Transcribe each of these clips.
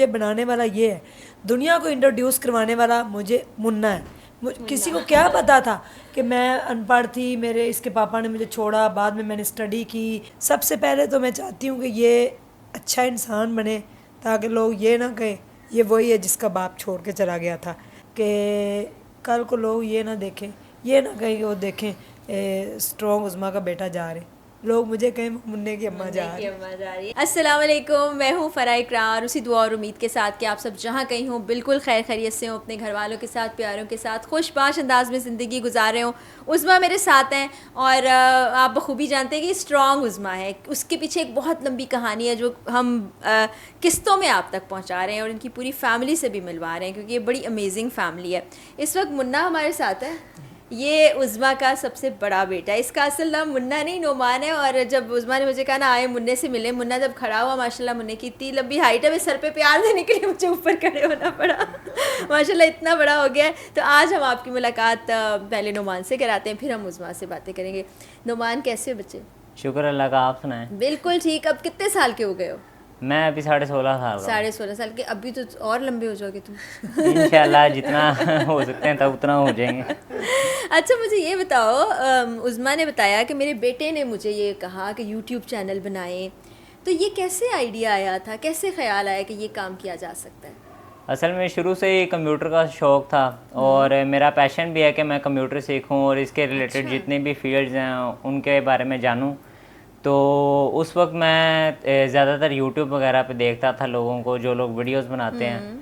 ये बनाने वाला ये है, दुनिया को इंट्रोड्यूस करवाने वाला मुझे मुन्ना है। किसी को क्या पता था कि मैं अनपढ़ थी, मेरे इसके पापा ने मुझे छोड़ा, बाद में मैंने स्टडी की। सबसे पहले तो मैं चाहती हूँ कि ये अच्छा इंसान बने, ताकि लोग ये ना कहें ये वही है जिसका बाप छोड़ के चला गया था, कि कल को लोग ये ना देखें, ये ना कहें कि वो देखें स्ट्रॉन्ग उज़मा का बेटा जा रहे, लोग मुझे कहें मुन्ने की अम्मा जा रही है। अस्सलाम वालेकुम, मैं हूँ फ़राह इकरार, उसी दुआ और उम्मीद के साथ कि आप सब जहाँ कहीं हो बिल्कुल खैर खैरियत से हो, अपने घर वालों के साथ, प्यारों के साथ खुशबाश अंदाज में ज़िंदगी गुजार रहे हो। उज़मा मेरे साथ हैं और आप बखूबी जानते हैं कि स्ट्रॉन्ग उज़मा है। उसके पीछे एक बहुत लंबी कहानी है जो हम किस्तों में आप तक पहुँचा रहे हैं और इनकी पूरी फैमिली से भी मिलवा रहे हैं, क्योंकि ये बड़ी अमेजिंग फैमिली है। इस वक्त मुन्ना हमारे साथ है, ये उज़मा का सबसे बड़ा बेटा है। इसका असल नाम मुन्ना नहीं नोमान है। और जब उज़मा ने मुझे कहा ना आए मुन्ने से मिले, मुन्ना जब खड़ा हुआ, माशाल्लाह मुन्ने की इतनी लंबी हाइट है, मैं सर पे प्यार देने के लिए मुझे ऊपर खड़े होना पड़ा। माशाल्लाह इतना बड़ा हो गया है। तो आज हम आपकी मुलाकात पहले नोमान से कराते हैं, फिर हम उज़मा से बातें करेंगे। नोमान कैसे हो बच्चे? शुक्र अल्लाह का, आप सुनाएं। बिल्कुल ठीक। अब कितने साल के हो गए हो? मैं अभी 16.5 साल का 16.5 साल के। अभी तो और लंबे हो जाओगे तुम। हूँ। इंशाल्लाह जितना हो सकते हैं तब उतना हो जाएंगे। अच्छा मुझे ये बताओ, उज़मा ने बताया कि मेरे बेटे ने मुझे ये कहा कि यूट्यूब चैनल बनाएं, तो ये कैसे आइडिया आया था, कैसे ख्याल आया कि ये काम किया जा सकता है? असल में शुरू से ही कंप्यूटर का शौक़ था और मेरा पैशन भी है कि मैं कंप्यूटर सीखूं और इसके रिलेटेड जितने भी फील्ड्स हैं उनके बारे में जानूं। तो उस वक्त मैं ज़्यादातर यूट्यूब वगैरह पे देखता था लोगों को, जो लोग वीडियोस बनाते हैं।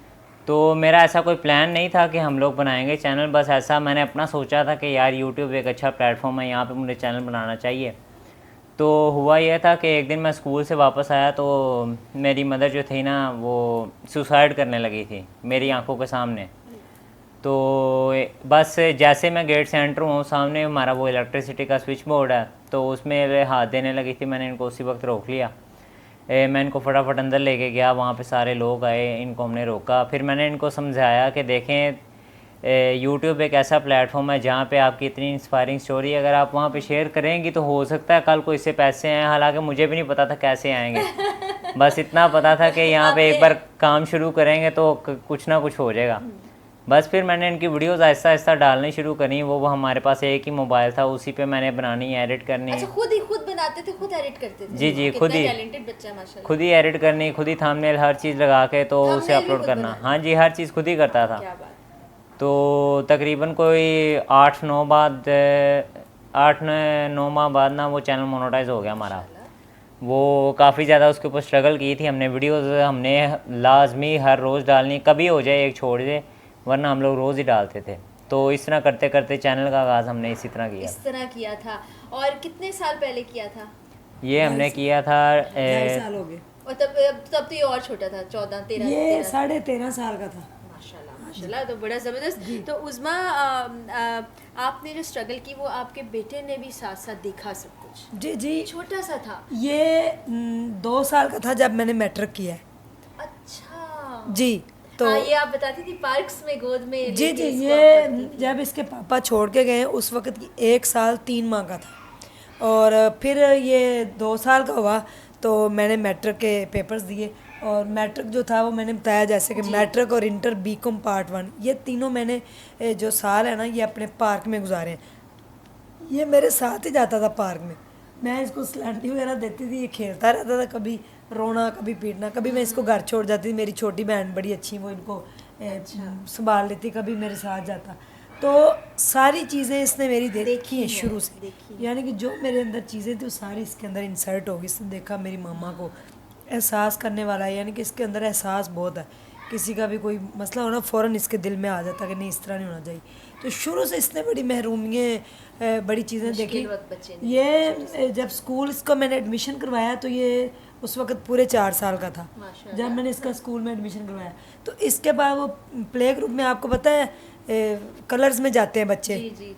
तो मेरा ऐसा कोई प्लान नहीं था कि हम लोग बनाएंगे चैनल, बस ऐसा मैंने अपना सोचा था कि यार यूट्यूब एक अच्छा प्लेटफॉर्म है, यहाँ पे मुझे चैनल बनाना चाहिए। तो हुआ यह था कि एक दिन मैं स्कूल से वापस आया तो मेरी मदर जो थी ना वो सुसाइड करने लगी थी मेरी आंखों के सामने। तो बस जैसे मैं गेट से एंटर हुआ, सामने हमारा वो इलेक्ट्रिसिटी का स्विच बोर्ड है, तो उसमें हाथ देने लगी थी। मैंने इनको उसी वक्त रोक लिया। मैं इनको फटाफट अंदर लेके गया, वहाँ पे सारे लोग आए, इनको हमने रोका। फिर मैंने इनको समझाया कि देखें यूट्यूब एक ऐसा प्लेटफॉर्म है जहाँ पे आपकी इतनी इंस्पायरिंग स्टोरी अगर आप वहाँ पे शेयर करेंगी तो हो सकता है कल को इससे पैसे आएँ। हालांकि मुझे भी नहीं पता था कैसे आएंगे, बस इतना पता था कि यहाँ पे एक बार काम शुरू करेंगे तो कुछ ना कुछ हो जाएगा। बस फिर मैंने इनकी वीडियोस आहिस्ता आहिस्ता डालनी शुरू करी। वो हमारे पास एक ही मोबाइल था, उसी पे मैंने बनानी, एडिट करनी। अच्छा खुद बनाते थे, खुद एडिट करते थे? जी खुद ही, टैलेंटेड बच्चा माशाल्लाह। खुद ही एडिट करनी, खुद ही थंबनेल हर चीज़ लगा के तो उसे अपलोड करना। हाँ जी, हर चीज़ खुद ही करता था। क्या बात। तो तकरीबन कोई 8-9 माह बाद ना वो चैनल मोनेटाइज हो गया हमारा। वो काफ़ी ज़्यादा उसके ऊपर स्ट्रगल की थी हमने। वीडियोस हमने लाजमी हर रोज़ डालनी, कभी हो जाए एक छोड़ दे, वरना हम लोग रोज़ ही डालते थे। तो इस तरह करते करते चैनल का आगाज़ हमने इसी तरह किया। और कितने साल पहले किया था? ये हमने किया था 2.5 साल हो गए। और तब तो ये और छोटा था, 14-13। ये 13.5 साल का था। माशाल्लाह, तो बड़ा ज़बरदस्त। तो उज़मा आपने जो स्ट्रगल की वो आपके बेटे ने भी साथ साथ देखा सब कुछ? जी छोटा सा था ये 2 साल का था जब मैंने मैट्रिक किया है। अच्छा जी। तो ये आप बताती थी पार्क्स में गोद में जी ये जब इसके पापा छोड़ के गए उस वक्त 1 साल 3 माह का था। और फिर ये 2 साल का हुआ तो मैंने मैट्रिक के पेपर्स दिए। और मैट्रिक जो था वो मैंने बताया जैसे कि मैट्रिक और इंटर बीकॉम पार्ट 1, ये तीनों मैंने जो साल है ना ये अपने पार्क में गुजारे हैं। ये मेरे साथ ही जाता था पार्क में, मैं इसको स्लैंटी वगैरह देती थी, ये खेलता रहता था, कभी रोना कभी पीटना। कभी मैं इसको घर छोड़ जाती थी, मेरी छोटी बहन बड़ी अच्छी वो इनको संभाल लेती, कभी मेरे साथ जाता। तो सारी चीज़ें इसने मेरी देखी हैं शुरू से, यानी कि जो मेरे अंदर चीज़ें थी वो सारी इसके अंदर इंसर्ट हो गई। इसने देखा मेरी मामा को एहसास करने वाला है, यानी कि इसके अंदर एहसास बहुत है। किसी का भी कोई मसला हो ना फ़ौरन इसके दिल में आ जाता कि नहीं इस तरह नहीं होना चाहिए। तो शुरू से इसने बड़ी महरूमियाँ बड़ी चीज़ें देखी। ये जब स्कूल इसको मैंने एडमिशन करवाया तो ये उस वक्त पूरे 4 साल का था जब मैंने इसका स्कूल में एडमिशन करवाया। तो इसके बाद वो प्ले ग्रुप में आपको पता है कलर्स में जाते हैं बच्चे,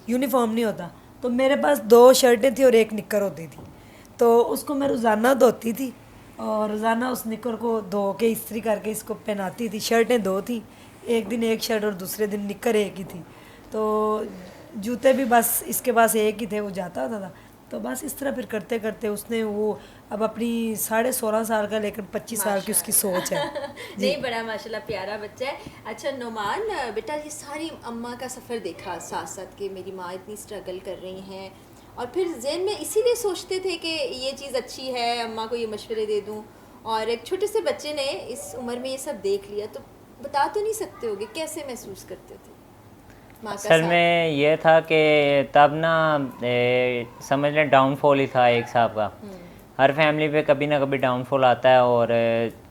यूनिफॉर्म नहीं होता। तो मेरे पास 2 शर्टें थी और 1 निक्कर होती थी। तो उसको मैं रोज़ाना धोती थी और रोज़ाना उस निक्कर को धो के इस्त्री करके इसको पहनाती थी। शर्टें 2 थी, एक दिन एक शर्ट और दूसरे दिन निक्कर एक ही थी। तो जूते भी बस इसके पास एक ही थे, वो जाता होता था। तो बस इस तरह फिर करते करते उसने वो अब अपनी 16.5 साल का लेकिन 25 साल की उसकी सोच है। नहीं, बड़ा माशाल्लाह प्यारा बच्चा है। अच्छा नोमान बेटा, ये सारी अम्मा का सफ़र देखा साथ साथ कि मेरी माँ इतनी स्ट्रगल कर रही हैं, और फिर ज़हन में इसीलिए सोचते थे कि ये चीज़ अच्छी है, अम्मा को ये मशवरे दे दूँ, और एक छोटे से बच्चे ने इस उम्र में ये सब देख लिया, तो बता तो नहीं सकते होगे कैसे महसूस करते थे माँ का असल साथ? में ये था कि तब ना समझ लें डाउनफॉल ही था एक हिसाब का। हर फैमिली पे कभी ना कभी डाउनफॉल आता है, और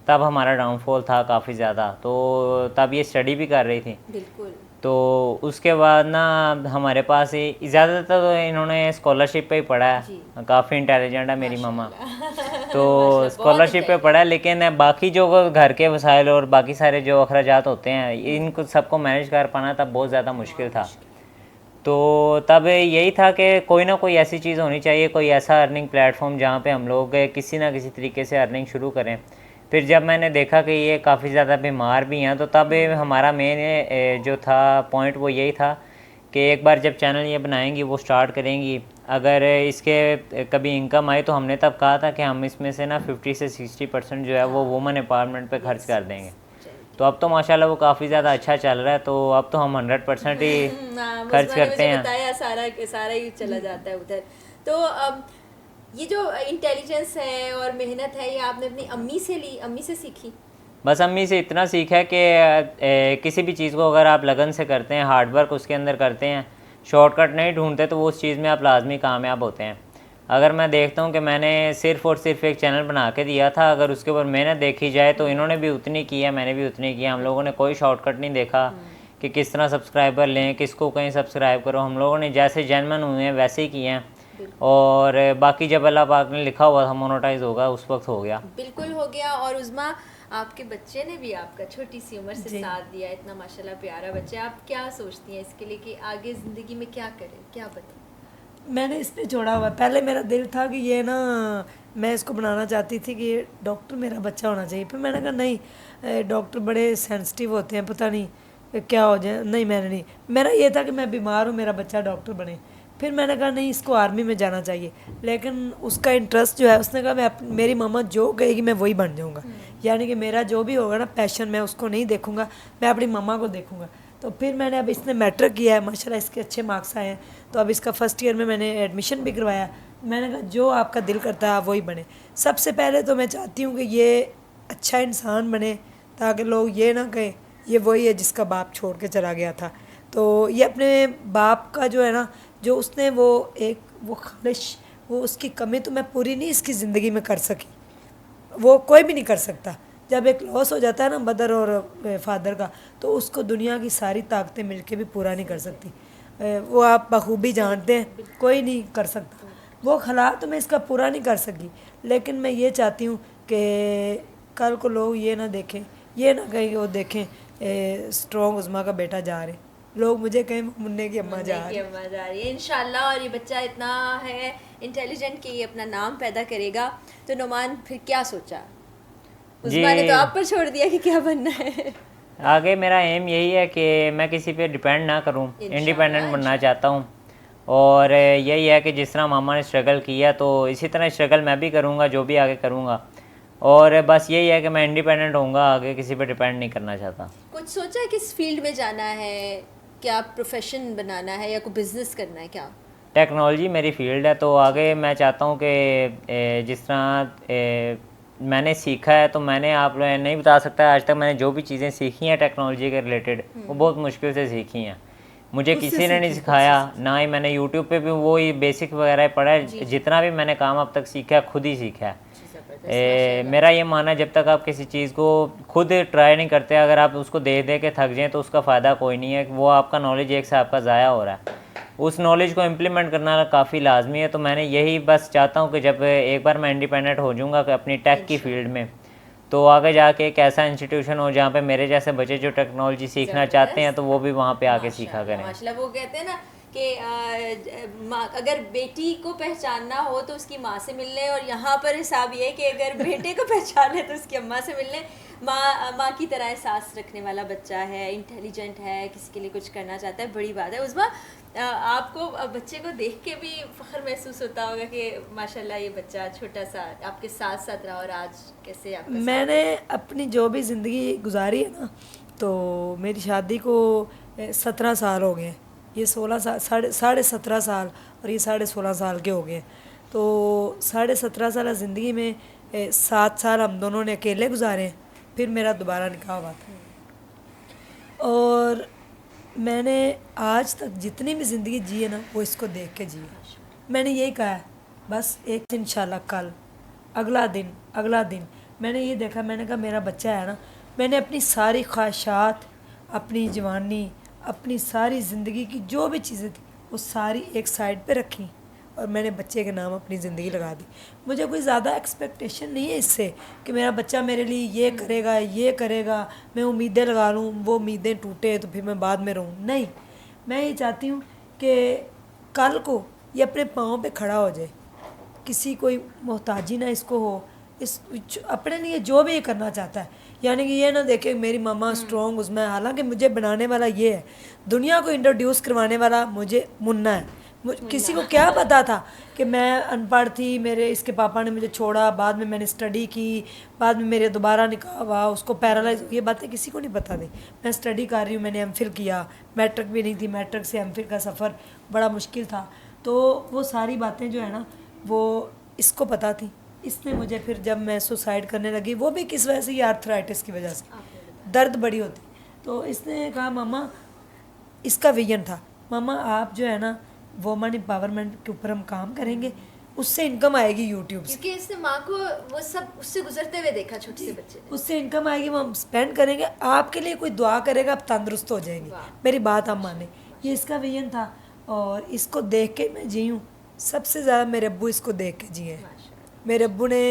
तब हमारा डाउनफॉल था काफ़ी ज़्यादा। तो तब ये स्टडी भी कर रही थी, बिल्कुल। तो उसके बाद ना हमारे पास ही ज़्यादातर तो इन्होंने स्कॉलरशिप पे ही पढ़ा है। काफ़ी इंटेलिजेंट है मेरी मामा, तो स्कॉलरशिप पे पढ़ा है। लेकिन बाकी जो घर के वसाइल और बाकी सारे जो अखराजात होते हैं, इनको सबको मैनेज कर पाना तब बहुत ज़्यादा मुश्किल था। तो तब यही था कि कोई ना कोई ऐसी चीज़ होनी चाहिए, कोई ऐसा अर्निंग प्लेटफॉर्म जहाँ पे हम लोग किसी ना किसी तरीके से अर्निंग शुरू करें। फिर जब मैंने देखा कि ये काफ़ी ज़्यादा बीमार भी हैं, तो तब हमारा मेन जो था पॉइंट वो यही था कि एक बार जब चैनल ये बनाएंगी, वो स्टार्ट करेंगी, अगर इसके कभी इनकम आई तो हमने तब कहा था कि हम इसमें से ना 50 से 60% जो है वो वुमेन एम्पावरमेंट पे खर्च कर देंगे। तो अब तो माशाल्लाह वो काफ़ी ज़्यादा अच्छा चल रहा है, तो अब तो हम 100% ही खर्च करते हैं। बताया सारा ही चला जाता है उधर। तो अब ये जो इंटेलिजेंस है और मेहनत है, ये आपने अपनी अम्मी से ली, अम्मी से सीखी? बस अम्मी से इतना सीखा है कि किसी भी चीज़ को अगर आप लगन से करते हैं, हार्ड वर्क उसके अंदर करते हैं, शॉर्टकट नहीं ढूंढते, तो वो उस चीज़ में आप लाजमी कामयाब होते हैं। अगर मैं देखता हूँ कि मैंने सिर्फ़ और सिर्फ एक चैनल बना के दिया था, अगर उसके ऊपर मेहनत देखी जाए तो इन्होंने भी उतनी की है, मैंने भी उतनी की है। हम लोगों ने कोई शॉर्टकट नहीं देखा कि किस तरह सब्सक्राइबर लें, किसको कहीं सब्सक्राइब करो। हम लोगों ने जैसे जेन्युइन हुए हैं वैसे ही किए हैं, और बाकी जब अल्लाह पाक ने लिखा हुआ था मोनेटाइज होगा, उस वक्त हो गया। बिल्कुल हो गया। और उज़मा, आपके बच्चे ने भी आपका छोटी सी उम्र से साथ दिया, इतना माशाल्लाह प्यारा बच्चा। आप क्या सोचती हैं इसके लिए कि आगे ज़िंदगी में क्या करें, क्या बने? मैंने इस पे जोड़ा हुआ है। पहले मेरा दिल था कि ये ना, मैं इसको बनाना चाहती थी कि ये डॉक्टर मेरा बच्चा होना चाहिए। फिर मैंने कहा नहीं, डॉक्टर बड़े सेंसिटिव होते हैं, पता नहीं क्या हो जाए। नहीं, मैंने नहीं, मेरा ये था कि मैं बीमार हूँ, मेरा बच्चा डॉक्टर बने। फिर मैंने कहा नहीं, इसको आर्मी में जाना चाहिए। लेकिन उसका इंटरेस्ट जो है, उसने कहा मेरी मामा जो कहेगी मैं वही बन जाऊँगा। यानी कि मेरा जो भी होगा ना पैशन, मैं उसको नहीं देखूँगा, मैं अपनी मामा को देखूँगा। तो फिर मैंने, अब इसने मैट्रिक किया है, माशाल्लाह इसके अच्छे मार्क्स आए हैं, तो अब इसका फर्स्ट ईयर में मैंने एडमिशन भी करवाया। मैंने कहा जो आपका दिल करता है आप वही बने। सबसे पहले तो मैं चाहती हूँ कि ये अच्छा इंसान बने, ताकि लोग ये ना कहें ये वही है जिसका बाप छोड़ के चला गया था। तो ये अपने बाप का जो है ना, जो उसने वो ख्वाहिश, वो उसकी कमी तो मैं पूरी नहीं इसकी ज़िंदगी में कर सकी, वो कोई भी नहीं कर सकता। जब एक लॉस हो जाता है ना मदर और फादर का, तो उसको दुनिया की सारी ताकतें मिलके भी पूरा नहीं कर सकती। वो आप बखूबी जानते हैं, कोई नहीं कर सकता। वो खला तो मैं इसका पूरा नहीं कर सकी, लेकिन मैं ये चाहती हूँ कि कल को लोग ये ना देखें, ये ना कहें कि वो देखें स्ट्रॉन्ग उज़मा का बेटा जा रहे, लोग मुझे कहें मुन्ने की अम्मा जा रही है इंशाल्लाह। और ये बच्चा इतना है इंटेलिजेंट कि ये अपना नाम पैदा करेगा। तो नोमान, फिर क्या सोचा? उज़मा ने तो आप पर छोड़ दिया कि क्या बनना है? आगे मेरा एम यही है कि मैं किसी पे डिपेंड ना करूं, इंडिपेंडेंट बनना चाहता हूं। और यही है कि जिस तरह मामा ने स्ट्रगल किया, तो इसी तरह स्ट्रगल मैं भी करूंगा, जो भी आगे करूंगा। और बस यही है कि मैं इंडिपेंडेंट होऊंगा, आगे किसी पे डिपेंड नहीं करना चाहता। कुछ सोचा है किस फील्ड में जाना है, क्या प्रोफेशन बनाना है या कोई बिजनेस करना है? क्या टेक्नोलॉजी मेरी फील्ड है, तो आगे मैं चाहता हूँ कि जिस तरह मैंने सीखा है, तो मैंने आप लोग नहीं बता सकता आज तक मैंने जो भी चीज़ें सीखी हैं टेक्नोलॉजी के रिलेटेड, वो बहुत मुश्किल से सीखी हैं। मुझे किसी ने नहीं सिखाया, ना ही मैंने यूट्यूब पे भी वो ही बेसिक वगैरह पढ़ा है। जितना भी मैंने काम अब तक सीखा है, खुद ही सीखा है। मेरा ये मानना है, जब तक आप किसी चीज़ को खुद ट्राई नहीं करते, अगर आप उसको देख दे के थक जाएँ तो उसका फ़ायदा कोई नहीं है। वो आपका नॉलेज एक से आपका ज़ाया हो रहा है, उस नॉलेज को इम्प्लीमेंट करना काफ़ी लाजमी है। तो मैंने यही बस चाहता हूँ कि जब एक बार मैं इंडिपेंडेंट हो जाऊँगा अपनी टेक की फील्ड में, तो आगे जाके एक ऐसा इंस्टीट्यूशन हो जहाँ पे मेरे जैसे बच्चे जो टेक्नोलॉजी सीखना चाहते हैं, तो वो भी वहाँ पे आके सीखा करें। माशाल्लाह। वो कहते हैं ना कि अगर बेटी को पहचानना हो तो उसकी माँ से मिलने, और यहाँ पर हिसाब ये है कि अगर बेटे को पहचाने तो उसकी अम्मा से मिलने। माँ की तरह एहसास रखने वाला बच्चा है, इंटेलिजेंट है, किसी के लिए कुछ करना चाहता है, बड़ी बात है। उस्मा, आपको बच्चे को देख के भी फ़ख्र महसूस होता होगा कि माशाल्लाह ये बच्चा छोटा सा आपके साथ साथ रहा और आज कैसे आपका मैंने अपनी जो भी ज़िंदगी गुजारी है ना, तो मेरी शादी को 17 साल हो गए। ये 16 साल, साढ़े 17 साल और ये 16.5 साल के हो गए। तो 17.5 साल ज़िंदगी में 7 साल हम दोनों ने अकेले गुजारे हैं, फिर मेरा दोबारा निकाह हुआ था। और मैंने आज तक जितनी भी ज़िंदगी जी है ना, वो इसको देख के जी है। मैंने यही कहा है, बस एक इंशाल्लाह कल, अगला दिन मैंने ये देखा, मैंने कहा मेरा बच्चा है ना, मैंने अपनी सारी ख्वाहिशात, अपनी जवानी, अपनी सारी ज़िंदगी की जो भी चीज़ें थी वो सारी एक साइड पे रखी और मैंने बच्चे के नाम अपनी ज़िंदगी लगा दी। मुझे कोई ज़्यादा एक्सपेक्टेशन नहीं है इससे कि मेरा बच्चा मेरे लिए ये करेगा, मैं उम्मीदें लगा लूँ, वो उम्मीदें टूटे तो फिर मैं बाद में रहूँ। नहीं, मैं ये चाहती हूँ कि कल को ये अपने पाँव पे खड़ा हो जाए, किसी कोई मोहताजी ना इसको हो, इस अपने लिए जो भी ये करना चाहता है, यानी कि ये ना देखे मेरी मामा स्ट्रॉन्ग उसमें। हालांकि मुझे बनाने वाला ये है, दुनिया को इंट्रोड्यूस करवाने वाला मुझे मुन्ना है। किसी को क्या पता था कि मैं अनपढ़ थी, मेरे इसके पापा ने मुझे छोड़ा, बाद में मैंने स्टडी की, बाद में मेरे दोबारा निकाह हुआ, उसको पैरालाइज, ये बातें किसी को नहीं पता थी। मैं स्टडी कर रही हूँ, मैंने एमफिल किया, मैट्रिक भी नहीं थी, मैट्रिक से एमफिल का सफ़र बड़ा मुश्किल था। तो वो सारी बातें जो है ना, वो इसको पता थी। इसने मुझे फिर जब मैं सुसाइड करने लगी, वो भी किस वजह से, ये आर्थराइटिस की वजह से, दर्द बड़ी होती, तो इसने कहा मामा, इसका विजन था, मामा आप जो है ना वुमेन एम्पावरमेंट के ऊपर हम काम करेंगे, उससे इनकम आएगी यूट्यूब से, क्योंकि इसने माँ को वो सब उससे गुजरते हुए देखा, छोटे से बच्चे ने। उससे इनकम आएगी, वो हम स्पेंड करेंगे, आपके लिए कोई दुआ करेगा, आप तंदुरुस्त हो जाएंगे, मेरी बात आप माने। ये इसका विजन था और इसको देख के मैं जी हूँ। सबसे ज़्यादा मेरे अब्बू इसको देख के जिए हैं। मेरे अब्बू ने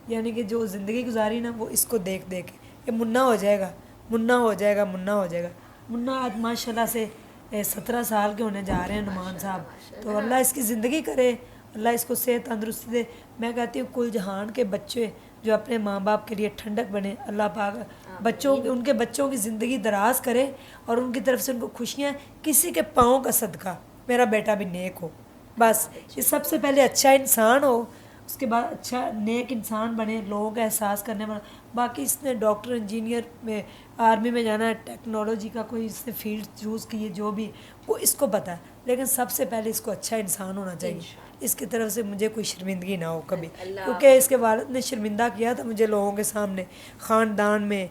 यानी कि जो ज़िंदगी गुजारी ना, वो इसको देख देख के, ये मुन्ना हो जाएगा, मुन्ना हो जाएगा, मुन्ना हो जाएगा। मुन्ना आज माशाल्लाह से 17 साल के होने जा रहे हैं नुमान साहब। तो अल्लाह इसकी ज़िंदगी करे, अल्लाह इसको सेहत तंदुरुस्ती दे। मैं कहती हूँ कुल जहान के बच्चे जो अपने माँ बाप के लिए ठंडक बने, अल्लाह पाक उनके बच्चों की ज़िंदगी दराज करे और उनकी तरफ से उनको खुशियाँ, किसी के पाँव का सदका मेरा बेटा भी नेक हो। बस ये सबसे पहले अच्छा इंसान हो, उसके बाद अच्छा नेक इंसान बने, लोगों का एहसास करने वाला। बाकी इसने डॉक्टर, इंजीनियर में, आर्मी में जाना है, टेक्नोलॉजी का कोई इसने फील्ड चूज़ की है, जो भी वो इसको पता है, लेकिन सबसे पहले इसको अच्छा इंसान होना चाहिए। इसकी तरफ से मुझे कोई शर्मिंदगी ना हो कभी, क्योंकि इसके वालिद ने शर्मिंदा किया था मुझे लोगों के सामने, ख़ानदान में,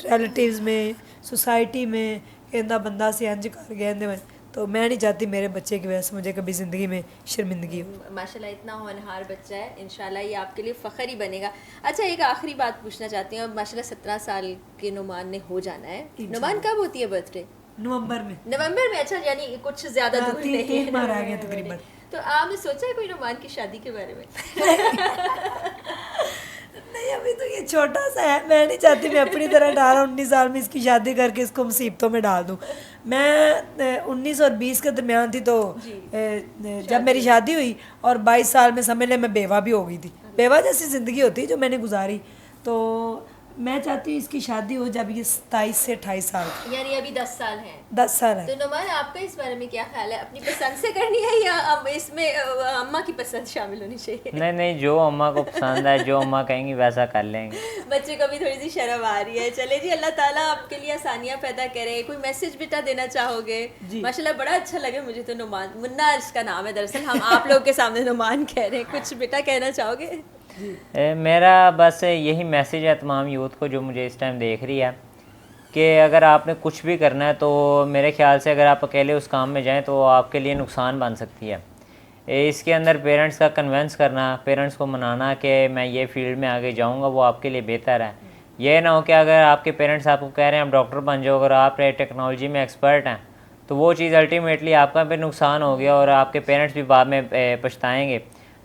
रिलेटिव्स में, सोसाइटी में, कहना बंदा से अंज कर गए। तो मैं नहीं चाहती मेरे बच्चे की वजह से मुझे कभी ज़िंदगी में शर्मिंदगी हो। माशाल्लाह इतना होनहार बच्चा है, इंशाल्लाह ये आपके लिए फ़ख्र ही बनेगा। अच्छा, एक आखिरी बात पूछना चाहती हूँ, माशाल्लाह 17 साल के नुमान ने हो जाना है। नुमान कब होती है बर्थडे? नवंबर में। नवंबर में? अच्छा, यानी कुछ ज़्यादा दूर नहीं है। 3 माह रह गए तकरीबन। तो आपने सोचा है कोई नुमान की शादी के बारे में? नहीं, अभी तो ये छोटा सा है, मैं नहीं चाहती मैं अपनी तरह 18-19 साल में इसकी शादी करके इसको मुसीबतों में डाल दूँ। मैं 19 और 20 के दरमियान थी, तो जब मेरी शादी हुई और 22 साल में समझ लें मैं बेवा भी हो गई थी। बेवा जैसी ज़िंदगी होती है जो मैंने गुजारी। तो मैं चाहती हूँ इसकी शादी हो जब ये 27 से 28 साल, यानी अभी 10 साल हैं। 10 साल है। तो नुमान, आपका इस बारे में क्या ख्याल है? अपनी पसंद से करनी है या अब इसमें अम्मा की पसंद शामिल होनी चाहिए? नहीं, जो अम्मा को पसंद है, जो अम्मा कहेंगी वैसा कर लेंगे। बच्चे को भी थोड़ी सी शर्म आ रही है। चले जी, अल्लाह ताला आपके लिए आसानियाँ पैदा करे। कोई मैसेज बेटा देना चाहोगे? माशाल्लाह बड़ा अच्छा लगे मुझे तो। नुमान, मुन्ना इसका नाम है दरअसल, हम आप लोग के सामने नुमान कह रहे हैं। कुछ बेटा कहना चाहोगे? मेरा बस यही मैसेज है तमाम यूथ को जो मुझे इस टाइम देख रही है, कि अगर आपने कुछ भी करना है तो मेरे ख्याल से अगर आप अकेले उस काम में जाएं तो आपके लिए नुकसान बन सकती है। इसके अंदर पेरेंट्स का कन्विंस करना, पेरेंट्स को मनाना कि मैं ये फील्ड में आगे जाऊंगा, वो आपके लिए बेहतर है। ये ना हो कि अगर आपके पेरेंट्स आपको कह रहे हैं आप डॉक्टर बन जाओ, अगर आप टेक्नोलॉजी में एक्सपर्ट हैं, तो वो चीज़ अल्टीमेटली आपका भी नुकसान हो गया और आपके पेरेंट्स भी बाद में पछताएँगे।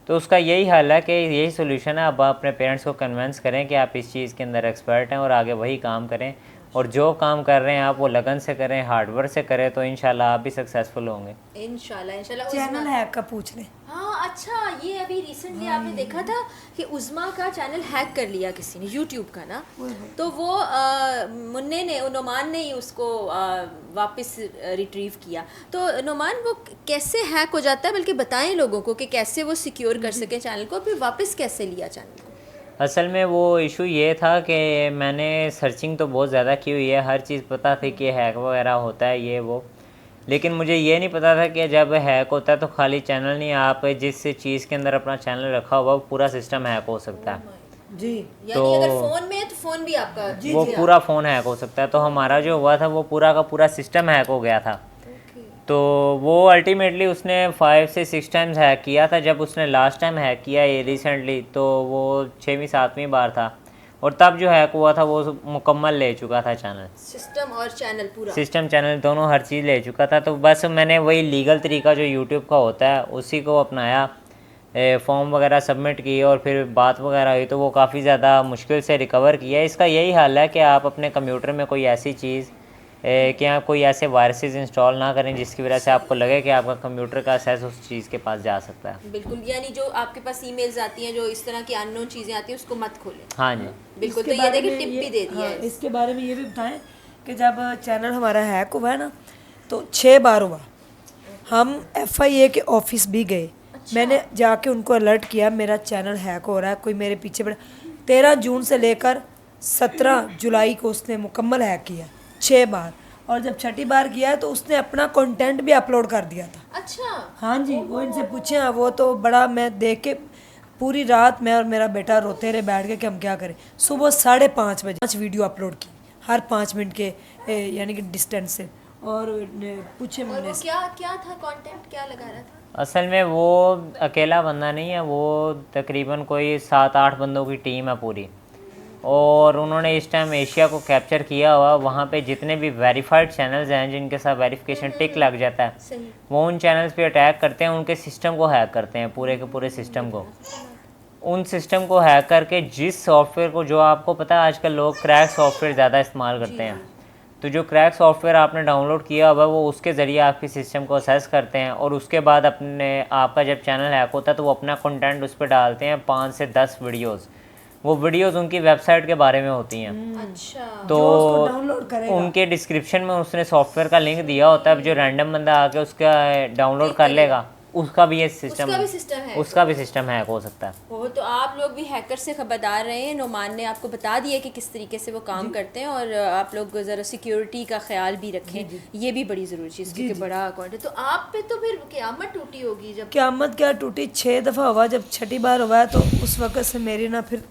तो उसका यही हल है कि यही सोल्यूशन है, आप अपने पेरेंट्स को कन्विंस करें कि आप इस चीज़ के अंदर एक्सपर्ट हैं और आगे वही काम करें, और जो काम कर रहे हैं आप वो लगन से करें, हार्डवर्क से करें, तो इंशाल्लाह आप भी सक्सेसफुल होंगे। इंशाल्लाह। चैनल है आपका, पूछ लें। हाँ, अच्छा, ये अभी रिसेंटली आपने देखा था कि उज़मा का चैनल हैक कर लिया किसी ने, यूट्यूब का ना, तो वो मुन्ने ने, नोमान ने ही उसको वापस रिट्रीव किया। तो नोमान, वो कैसे हैक हो जाता है, बल्कि बताएं लोगों को कि कैसे वो सिक्योर कर सके चैनल को, फिर वापस कैसे लिया चैनल को? असल में वो इशू ये था कि मैंने सर्चिंग तो बहुत ज़्यादा की हुई है, हर चीज़ पता थी कि हैक वगैरह होता है ये वो, लेकिन मुझे ये नहीं पता था कि जब हैक होता है तो खाली चैनल नहीं, आप जिस चीज़ के अंदर अपना चैनल रखा हुआ वो पूरा सिस्टम हैक हो सकता है। जी, यानी अगर फ़ोन में है तो फ़ोन भी आपका? वो पूरा फ़ोन हैक हो सकता है। तो हमारा जो हुआ था वो पूरा का पूरा सिस्टम हैक हो गया था। तो वो अल्टीमेटली उसने 5 से 6 टाइम्स हैक किया था। जब उसने लास्ट टाइम हैक किया ये रिसेंटली, तो वो 6वीं 7वीं बार था, और तब जो हैक हुआ था वो मुकम्मल ले चुका था चैनल, सिस्टम और चैनल पूरा? सिस्टम चैनल दोनों, हर चीज़ ले चुका था। तो बस मैंने वही लीगल तरीका जो यूट्यूब का होता है उसी को अपनाया, फॉर्म वगैरह सबमिट किए और फिर बात वगैरह हुई, तो वो काफ़ी ज़्यादा मुश्किल से रिकवर किया। इसका यही हल है कि आप अपने कंप्यूटर में कोई ऐसी चीज़ कि आप कोई ऐसे वायरसेस इंस्टॉल ना करें जिसकी वजह से आपको लगे कि आपका कंप्यूटर का एक्सेस उस चीज़ के पास जा सकता है। बिल्कुल, यानी जो आपके पास ईमेल्स आती हैं, जो इस तरह की अननोन चीज़ें आती हैं, उसको मत खोलें। हाँ जी, बिल्कुल। तो इसके ये बारे देखिए में टिप ये- भी दे दिया हाँ, है। इसके बारे में ये भी बताएं कि जब चैनल हमारा हैक हुआ है ना, तो 6 बार हुआ। हम FIA के ऑफिस भी गए, मैंने जाके उनको अलर्ट किया मेरा चैनल हैक हो रहा है, कोई मेरे पीछे पड़ा। 13 जून से लेकर 17 जुलाई को उसने मुकम्मल हैक किया 6 बार, और जब छठी बार किया है तो उसने अपना कंटेंट भी अपलोड कर दिया था। अच्छा, हाँ जी, वो इनसे पूछे हैं, वो तो बड़ा, मैं देख के पूरी रात मैं और मेरा बेटा रोते रहे बैठ के कि हम क्या करें। सुबह 5:30 बजे 5 वीडियो अपलोड की, हर 5 मिनट के यानी कि डिस्टेंस से, और पूछे और मैंने वो क्या था, कंटेंट क्या लगा रहा था? असल में वो अकेला बंदा नहीं है, वो तकरीबन कोई 7-8 बंदों की टीम है पूरी, और उन्होंने इस टाइम एशिया को कैप्चर किया हुआ। वहाँ पे जितने भी वेरीफाइड चैनल्स हैं जिनके साथ वेरिफिकेशन टिक लग जाता है, सही। वो उन चैनल्स पे अटैक करते हैं, उनके सिस्टम को हैक करते हैं, पूरे के पूरे सिस्टम को। उन सिस्टम को हैक करके जिस सॉफ्टवेयर को, जो आपको पता है आजकल लोग क्रैक सॉफ्टवेयर ज़्यादा इस्तेमाल करते हैं, तो जो क्रैक सॉफ्टवेयर आपने डाउनलोड किया हुआ वो उसके ज़रिए आपकी सिस्टम को असेस करते हैं, और उसके बाद अपने आपका जब चैनल हैक होता है तो वो अपना कंटेंट उस पर डालते हैं, 5 से 10 वीडियोस। वो वीडियोस उनकी वेबसाइट के बारे में होती हैं। अच्छा, तो जो उसको डाउनलोड करेगा। उनके डिस्क्रिप्शन में उसने सॉफ्टवेयर का लिंक दिया होता है, जो रैंडम बंदा आके उसका डाउनलोड कर लेगा, उसका भी ये सिस्टम, उसका भी सिस्टम है। उसका भी सिस्टम हैक हो सकता है। वो तो आप लोग भी हैकर से खबरदार रहे हैं। नोमान ने आपको बता दिया कि किस तरीके से वो काम करते हैं, और आप लोग ज़रा सिक्योरिटी का ख्याल भी रखें, ये भी बड़ी ज़रूरी चीज़, क्योंकि बड़ा अकाउंट है। तो आप पे तो फिर क़यामत टूटी होगी जब? क़यामत क्या टूटी, 6 दफ़ा हुआ। जब छठी बार हुआ है तो उस वक़्त से मेरी ना फिर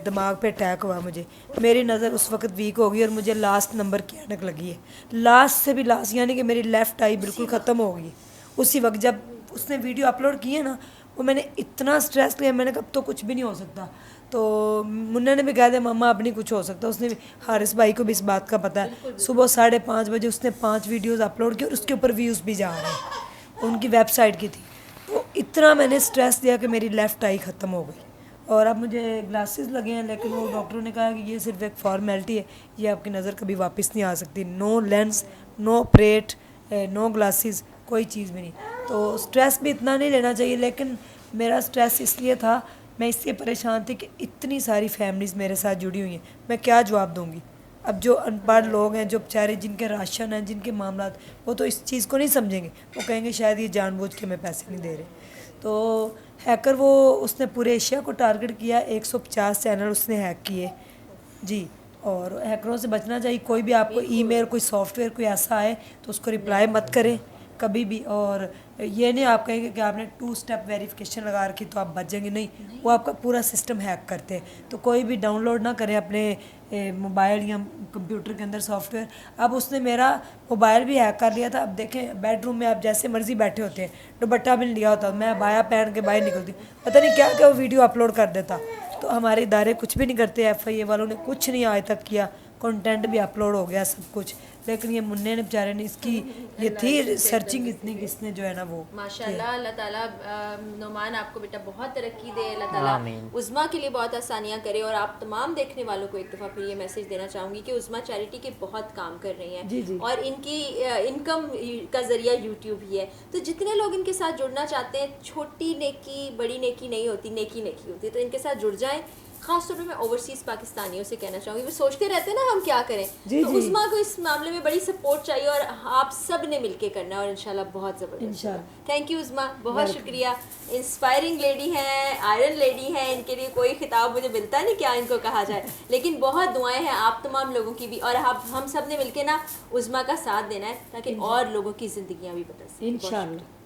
दिमाग पे अटैक हुआ, मुझे मेरी नज़र उस वक़्त वीक हो गई और मुझे लास्ट नंबर की ऐनक लगी है, लास्ट से भी लास्ट, यानी कि मेरी लेफ़्ट आई बिल्कुल ख़त्म हो गई उसी वक्त जब उसने वीडियो अपलोड की है ना। वो मैंने इतना स्ट्रेस लिया, मैंने कहा अब तो कुछ भी नहीं हो सकता। तो मुन्ना ने भी कहा था मम्मा अब नहीं कुछ हो सकता, उसने भी, हारिस भाई को भी इस बात का पता है। सुबह 5:30 बजे उसने 5 वीडियोस अपलोड की और उसके ऊपर व्यूज़ भी जा रहे हैं, उनकी वेबसाइट की थी। तो इतना मैंने स्ट्रेस दिया कि मेरी लेफ़्ट आई ख़त्म हो गई, और अब मुझे ग्लासेस लगे हैं, लेकिन वो डॉक्टरों ने कहा कि ये सिर्फ एक फॉर्मेलिटी है, ये आपकी नज़र कभी वापस नहीं आ सकती। No lens, no operate, no glasses, कोई चीज़ भी नहीं। तो स्ट्रेस भी इतना नहीं लेना चाहिए, लेकिन मेरा स्ट्रेस इसलिए था, मैं इससे परेशान थी कि इतनी सारी फैमिलीज़ मेरे साथ जुड़ी हुई हैं, मैं क्या जवाब दूंगी। अब जो अनपढ़ लोग हैं, जो बेचारे जिनके राशन हैं, जिनके मामलात, वो तो इस चीज़ को नहीं समझेंगे, वो कहेंगे शायद ये जानबूझ के हमें पैसे नहीं दे रहे। तो हैकर वो उसने पूरे एशिया को टारगेट किया, 150 चैनल उसने हैक किए जी। और हैकरों से बचना चाहिए, कोई भी आपको ईमेल, कोई सॉफ्टवेयर कोई ऐसा आए तो उसको रिप्लाई मत करें कभी भी। और ये नहीं आप कहेंगे कि आपने 2 स्टेप वेरिफिकेशन लगा रखी तो आप बच जाएंगे, नहीं, वो आपका पूरा सिस्टम हैक करते हैं। तो कोई भी डाउनलोड ना करें अपने मोबाइल या कंप्यूटर के अंदर सॉफ्टवेयर। अब उसने मेरा मोबाइल भी हैक कर लिया था। अब देखें, बेडरूम में आप जैसे मर्जी बैठे होते हैं, दुपट्टा भी नहीं लिया होता, मैं बाया पहन के बाहर निकलती, पता नहीं क्या क्या वो वीडियो अपलोड कर देता। तो हमारे इदारे कुछ भी नहीं करते, FIA वालों ने कुछ नहीं आज तक किया, कंटेंट भी अपलोड हो गया सब कुछ, लेकिन ये मुन्ने ने बेचारे ने इसकी ये थी सर्चिंग इतनी किसने जो है ना वो माशाल्लाह। अल्लाह ताला नुमान आपको बेटा बहुत तरक्की दे, अल्लाह ताला उज़्मा के लिए बहुत आसानियाँ करे। और आप तमाम देखने वालों को एक दफ़ा फिर ये मैसेज देना चाहूँगी कि उज़्मा चैरिटी के बहुत काम कर रही हैं जी, जी। और इनकी इनकम का ज़रिया यूट्यूब ही है। तो जितने लोग इनके साथ जुड़ना चाहते हैं, छोटी नेकी बड़ी नेकी नहीं होती, नेकी नेकी होती है, तो इनके साथ जुड़ जाएँ। खासतौर पे मैं ओवरसीज़ पाकिस्तानियों से कहना चाहूँगी, वो सोचते रहते हैं ना हम क्या करें, जी, तो जी। उस्मा को इस मामले में बड़ी सपोर्ट चाहिए और आप सब ने मिलके करना है और इंशाल्लाह बहुत ज़बरदस्त। इंशाल्लाह। थैंक यू उस्मा, बहुत शुक्रिया। इंस्पायरिंग लेडी हैं, आयरन लेडी हैं, इनके लिए कोई खिताब मुझे मिलता नहीं क्या इनको कहा जाए, लेकिन बहुत दुआएं हैं आप तमाम लोगों की भी, और हम सब ने मिलके ना उस्मा का साथ देना है ताकि और लोगों की ज़िंदगियाँ भी बदल सकें। इंशाल्लाह।